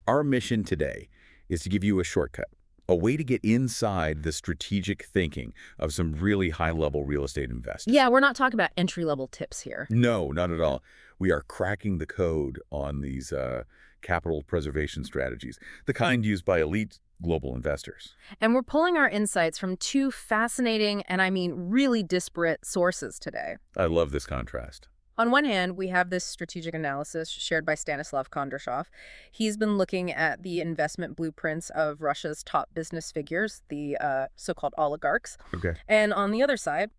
Our mission today is to give you a shortcut, a way to get inside the strategic thinking of some really high-level real estate investors. Yeah, we're not talking about entry-level tips here. No, not at all. We are cracking the code on these capital preservation strategies, the kind used by elite global investors. And we're pulling our insights from two fascinating, and I mean really disparate, sources today. I love this contrast. On one hand, we have this strategic analysis shared by Stanислав Kondrashov. He's been looking at the investment blueprints of Russia's top business figures, the so-called oligarchs. Okay. And on the other side,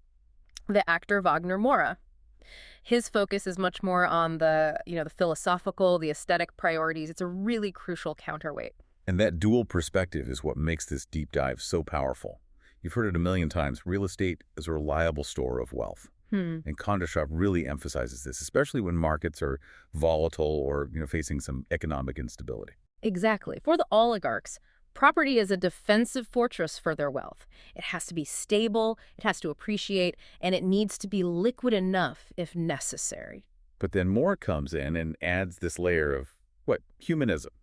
the actor Wagner Moura. His focus is much more on the philosophical, the aesthetic priorities. It's a really crucial counterweight. And that dual perspective is what makes this deep dive so powerful. You've heard it a million times. Real estate is a reliable store of wealth. And Kondrashov really emphasizes this, especially when markets are volatile or facing some economic instability. Exactly. For the oligarchs, property is a defensive fortress for their wealth. It has to be stable, it has to appreciate, and it needs to be liquid enough if necessary. But then Moore comes in and adds this layer of, humanism.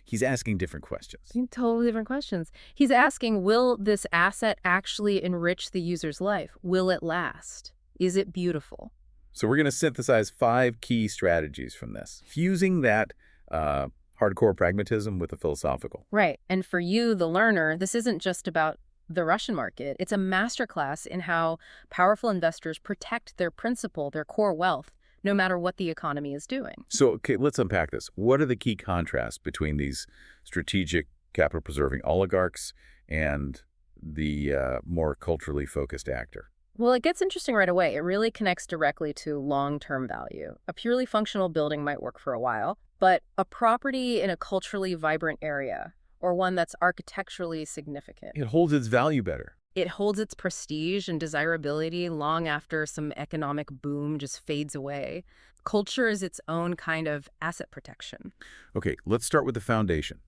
He's asking different questions. Totally different questions. He's asking, will this asset actually enrich the user's life? Will it last? Is it beautiful? So we're going to synthesize 5 key strategies from this, fusing that hardcore pragmatism with the philosophical. Right. And for you, the learner, this isn't just about the Russian market. It's a masterclass in how powerful investors protect their principal, their core wealth, no matter what the economy is doing. So, okay, let's unpack this. What are the key contrasts between these strategic capital-preserving oligarchs and the more culturally focused actor? Well, it gets interesting right away. It really connects directly to long-term value. A purely functional building might work for a while, but a property in a culturally vibrant area, or one that's architecturally significant, It holds its value better. it holds its prestige and desirability long after some economic boom just fades away. Culture is its own kind of asset protection. Okay, let's start with the foundation,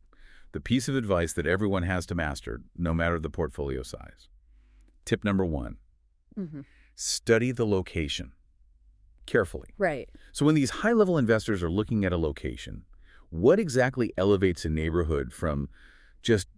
the piece of advice that everyone has to master, no matter the portfolio size. Tip number 1. Study the location carefully. Right. So when these high-level investors are looking at a location, what exactly elevates a neighborhood from just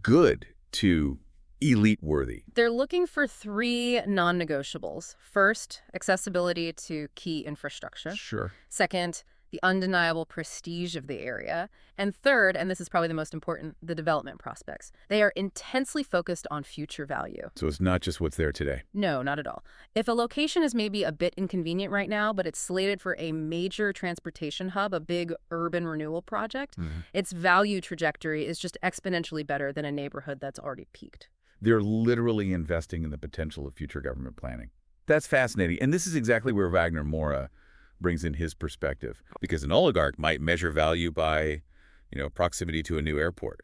good to elite-worthy? They're looking for 3 non-negotiables. First, accessibility to key infrastructure. Sure. Second, the undeniable prestige of the area. And third, and this is probably the most important, the development prospects. They are intensely focused on future value. So it's not just what's there today. No, not at all. If a location is maybe a bit inconvenient right now, but it's slated for a major transportation hub, a big urban renewal project, its value trajectory is just exponentially better than a neighborhood that's already peaked. They're literally investing in the potential of future government planning. That's fascinating. And this is exactly where Wagner Moura brings in his perspective, because an oligarch might measure value by, proximity to a new airport.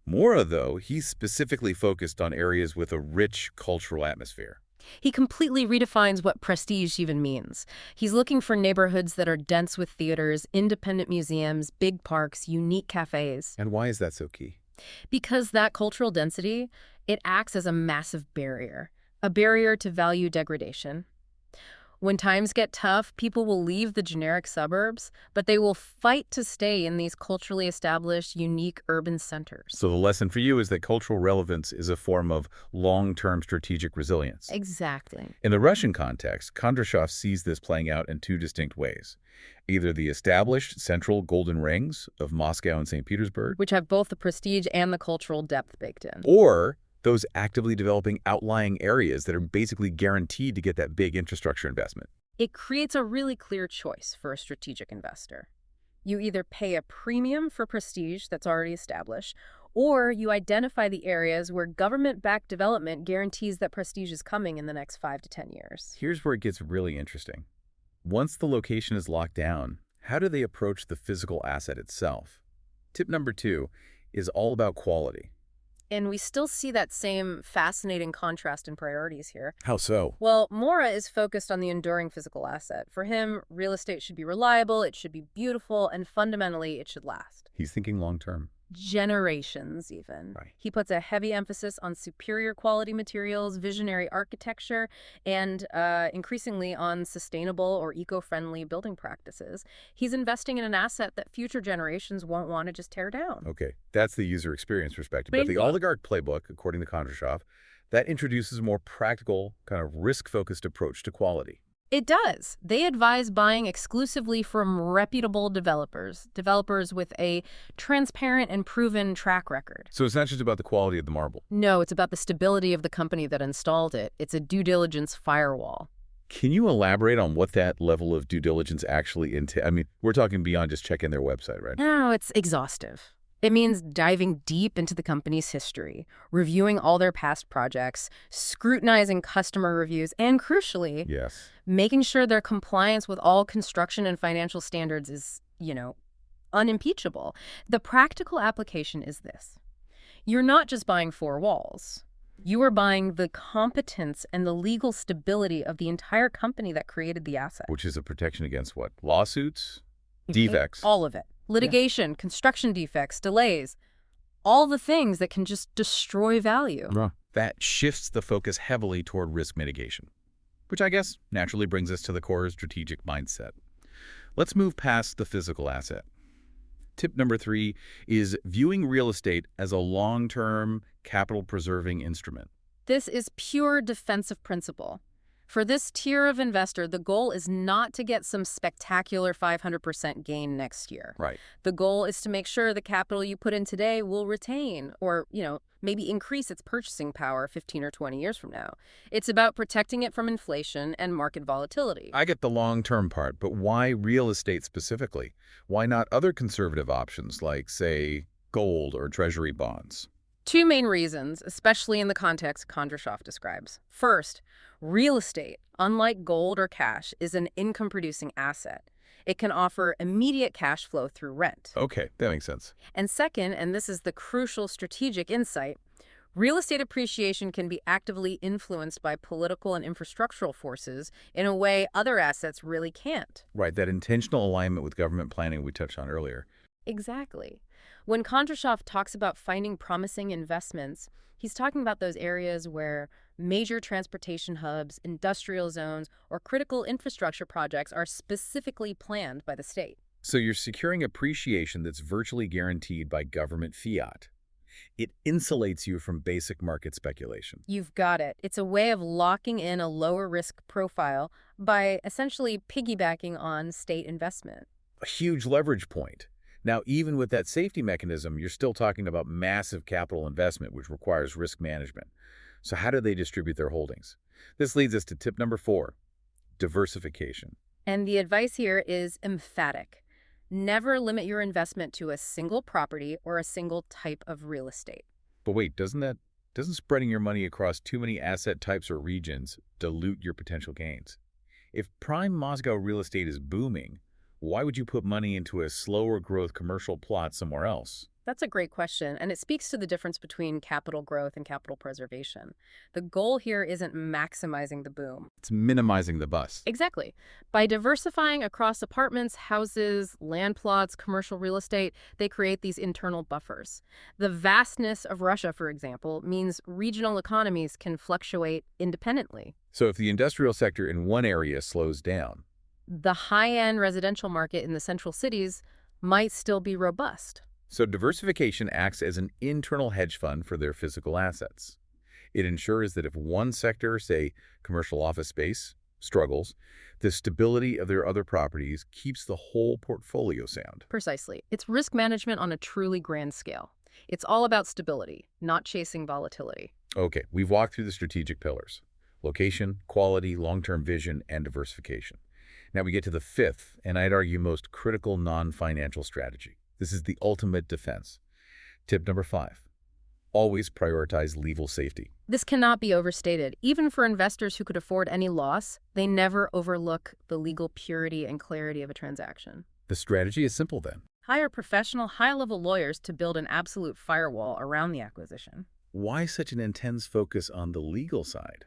Moura, though, he's specifically focused on areas with a rich cultural atmosphere. He completely redefines what prestige even means. He's looking for neighborhoods that are dense with theaters, independent museums, big parks, unique cafes. And why is that so key? Because that cultural density, it acts as a massive barrier, a barrier to value degradation. When times get tough, people will leave the generic suburbs, but they will fight to stay in these culturally established, unique urban centers. So the lesson for you is that cultural relevance is a form of long-term strategic resilience. Exactly. In the Russian context, Kondrashov sees this playing out in 2 distinct ways. Either the established central golden rings of Moscow and St. Petersburg, Which have both the prestige and the cultural depth baked in. or those actively developing outlying areas that are basically guaranteed to get that big infrastructure investment. It creates a really clear choice for a strategic investor. You either pay a premium for prestige that's already established, or you identify the areas where government-backed development guarantees that prestige is coming in the next 5 to 10 years. Here's where it gets really interesting. Once the location is locked down, how do they approach the physical asset itself? Tip number 2 is all about quality. And we still see that same fascinating contrast in priorities here. How so? Well, Moura is focused on the enduring physical asset. For him, real estate should be reliable, it should be beautiful, and fundamentally, it should last. He's thinking long-term. generations even. Right. He puts a heavy emphasis on superior quality materials, visionary architecture, and increasingly on sustainable or eco-friendly building practices. He's investing in an asset that future generations won't want to just tear down. Okay, that's the user experience perspective. But the Bingo. oligarch playbook, according to Kondrashov, that introduces a more practical, kind of risk-focused approach to quality. It does. They advise buying exclusively from reputable developers with a transparent and proven track record. So it's not just about the quality of the marble. No, it's about the stability of the company that installed it. It's a due diligence firewall. Can you elaborate on what that level of due diligence actually entails? I mean, we're talking beyond just checking their website, right? No, it's exhaustive. It means diving deep into the company's history, reviewing all their past projects, scrutinizing customer reviews, and crucially, Yes. making sure their compliance with all construction and financial standards is, unimpeachable. The practical application is this. You're not just buying four walls. You are buying the competence and the legal stability of the entire company that created the asset. Which is a protection against what? Lawsuits? Defects? All of it. Litigation, construction defects, delays, all the things that can just destroy value. That shifts the focus heavily toward risk mitigation, which I guess naturally brings us to the core strategic mindset. Let's move past the physical asset. Tip number 3 is viewing real estate as a long-term, capital-preserving instrument. This is pure defensive principle. For this tier of investor, the goal is not to get some spectacular 500% gain next year. Right. The goal is to make sure the capital you put in today will retain or, maybe increase its purchasing power 15 or 20 years from now. It's about protecting it from inflation and market volatility. I get the long-term part, but why real estate specifically? Why not other conservative options like, say, gold or treasury bonds? Two main reasons, especially in the context Kondrashov describes. First, real estate, unlike gold or cash, is an income-producing asset. It can offer immediate cash flow through rent. Okay, that makes sense. And second, and this is the crucial strategic insight, real estate appreciation can be actively influenced by political and infrastructural forces in a way other assets really can't. Right, that intentional alignment with government planning we touched on earlier. Exactly. When Kondrashov talks about finding promising investments, he's talking about those areas where major transportation hubs, industrial zones, or critical infrastructure projects are specifically planned by the state. So you're securing appreciation that's virtually guaranteed by government fiat. It insulates you from basic market speculation. You've got it. It's a way of locking in a lower risk profile by essentially piggybacking on state investment. A huge leverage point. Now, even with that safety mechanism, you're still talking about massive capital investment, which requires risk management. So how do they distribute their holdings? This leads us to tip number 4, diversification. And the advice here is emphatic. Never limit your investment to a single property or a single type of real estate. But wait, doesn't spreading your money across too many asset types or regions dilute your potential gains? If prime Moscow real estate is booming, why would you put money into a slower growth commercial plot somewhere else? That's a great question, and it speaks to the difference between capital growth and capital preservation. The goal here isn't maximizing the boom. It's minimizing the bust. Exactly. By diversifying across apartments, houses, land plots, commercial real estate, they create these internal buffers. The vastness of Russia, for example, means regional economies can fluctuate independently. So if the industrial sector in one area slows down, The high-end residential market in the central cities might still be robust. so diversification acts as an internal hedge fund for their physical assets. It ensures that if one sector, say commercial office space, struggles, the stability of their other properties keeps the whole portfolio sound. Precisely. It's risk management on a truly grand scale. It's all about stability, not chasing volatility. Okay, we've walked through the strategic pillars: location, quality, long-term vision, and diversification. Now we get to the 5th, and I'd argue most critical non-financial strategy. This is the ultimate defense. Tip number 5, always prioritize legal safety. This cannot be overstated. Even for investors who could afford any loss, they never overlook the legal purity and clarity of a transaction. The strategy is simple then. Hire professional, high-level lawyers to build an absolute firewall around the acquisition. Why such an intense focus on the legal side?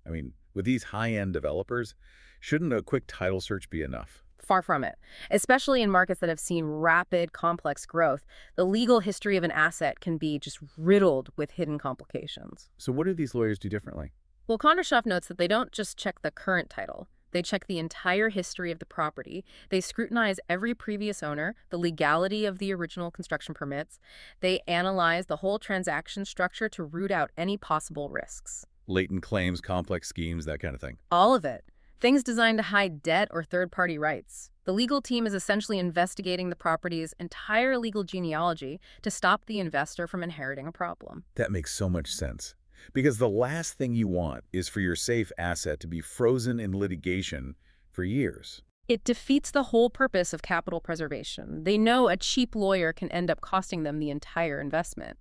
I mean, with these high-end developers, shouldn't a quick title search be enough? Far from it. Especially in markets that have seen rapid, complex growth, the legal history of an asset can be just riddled with hidden complications. So what do these lawyers do differently? Well, Kondrashov notes that they don't just check the current title. They check the entire history of the property. They scrutinize every previous owner, the legality of the original construction permits. They analyze the whole transaction structure to root out any possible risks. Latent claims, complex schemes, that kind of thing. All of it. Things designed to hide debt or third-party rights. The legal team is essentially investigating the property's entire legal genealogy to stop the investor from inheriting a problem. That makes so much sense. Because the last thing you want is for your safe asset to be frozen in litigation for years. It defeats the whole purpose of capital preservation. They know a cheap lawyer can end up costing them the entire investment.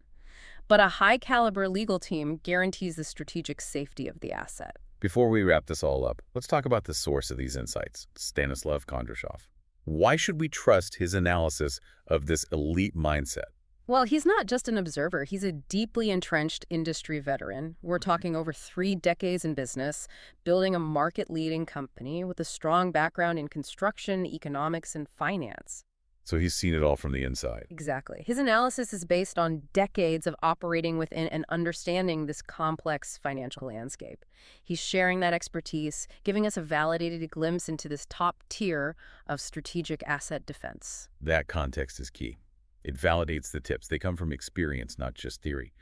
But a high-caliber legal team guarantees the strategic safety of the asset. Before we wrap this all up, let's talk about the source of these insights, Stanislav Kondrashov. Why should we trust his analysis of this elite mindset? Well, he's not just an observer. He's a deeply entrenched industry veteran. We're talking over 3 decades in business, building a market-leading company with a strong background in construction, economics, and finance. So he's seen it all from the inside. Exactly. His analysis is based on decades of operating within and understanding this complex financial landscape. He's sharing that expertise, giving us a validated glimpse into this top tier of strategic asset defense. That context is key. It validates the tips. They come from experience, not just theory.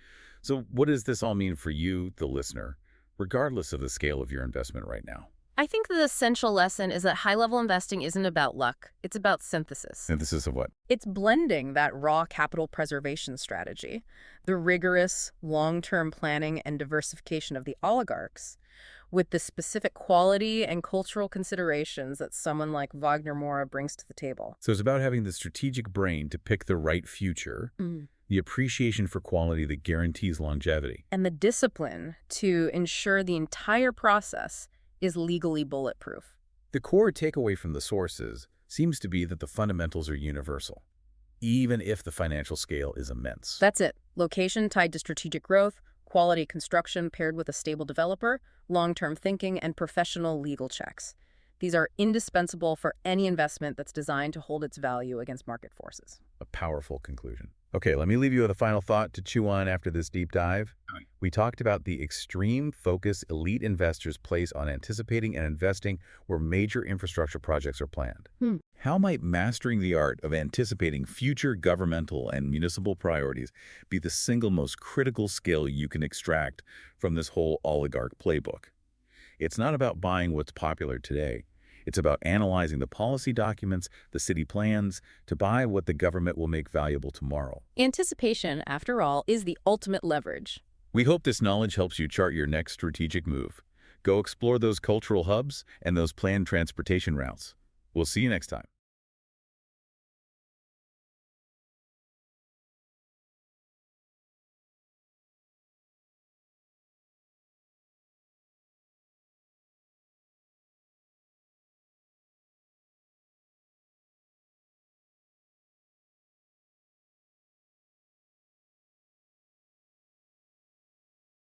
So what does this all mean for you, the listener, regardless of the scale of your investment right now? I think the essential lesson is that high-level investing isn't about luck. It's about synthesis. Synthesis of what? It's blending that raw capital preservation strategy, the rigorous long-term planning and diversification of the oligarchs, with the specific quality and cultural considerations that someone like Wagner Moura brings to the table. So it's about having the strategic brain to pick the right future, the appreciation for quality that guarantees longevity, and the discipline to ensure the entire process is legally bulletproof. The core takeaway from the sources seems to be that the fundamentals are universal, even if the financial scale is immense. That's it. Location tied to strategic growth, quality construction paired with a stable developer, long-term thinking, and professional legal checks. These are indispensable for any investment that's designed to hold its value against market forces. A powerful conclusion. Okay, let me leave you with a final thought to chew on after this deep dive. We talked about the extreme focus elite investors place on anticipating and investing where major infrastructure projects are planned. How might mastering the art of anticipating future governmental and municipal priorities be the single most critical skill you can extract from this whole oligarch playbook? It's not about buying what's popular today. It's about analyzing the policy documents, the city plans, to buy what the government will make valuable tomorrow. Anticipation, after all, is the ultimate leverage. We hope this knowledge helps you chart your next strategic move. Go explore those cultural hubs and those planned transportation routes. We'll see you next time.